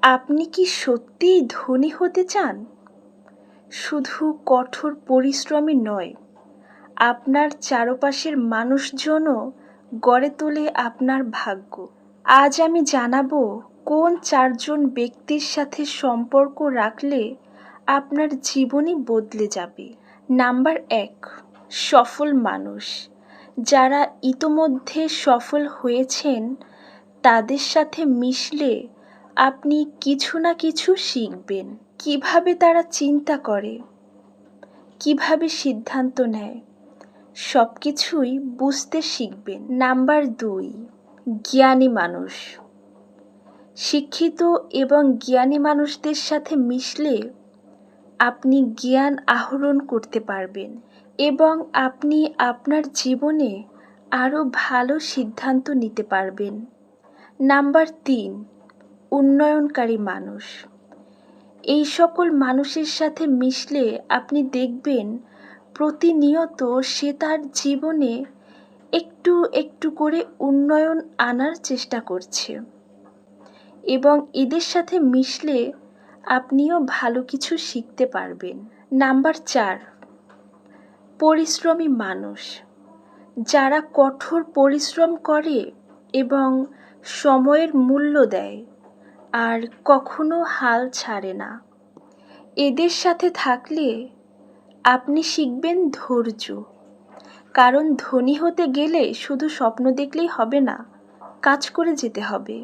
আপনি কি সত্যিই ধনী হতে চান? শুধু কঠোর পরিশ্রমই নয়, আপনার চারপাশের মানুষজনও গড়ে তোলে আপনার ভাগ্য। আজ আমি জানাবো কোন 4 জন ব্যক্তির সাথে সম্পর্ক রাখলে আপনার জীবনই বদলে যাবে। নাম্বার 1, সফল মানুষ। যারা ইতোমধ্যে সফল হয়েছেন তাদের সাথে মিশলে আপনি কিছু না কিছু শিখবেন। কিভাবে তারা চিন্তা করে, কিভাবে সিদ্ধান্ত নেয়, সব কিছুই বুঝতে শিখবেন। নাম্বার 2, জ্ঞানী মানুষ। শিক্ষিত এবং জ্ঞানী মানুষদের সাথে মিশলে আপনি জ্ঞান আহরণ করতে পারবেন এবং আপনি আপনার জীবনে আরও ভালো সিদ্ধান্ত নিতে পারবেন। নাম্বার 3, উন্নয়নকারী মানুষ। এই সকল মানুষের সাথে মিশলে আপনি দেখবেন প্রতিনিয়ত সে তার জীবনে একটু একটু করে উন্নয়ন আনার চেষ্টা করছে এবং এদের সাথে মিশলে আপনিও ভালো কিছু শিখতে পারবেন। নাম্বার 4, পরিশ্রমী মানুষ। যারা কঠোর পরিশ্রম করে এবং সময়ের মূল্য দেয় আর কখনো হাল ছাড়ে না। এদের সাথে থাকলে আপনি শিখবেন ধৈর্য, কারণ ধনী হতে গেলে শুধু স্বপ্ন দেখলেই হবে না, কাজ করে যেতে হবে।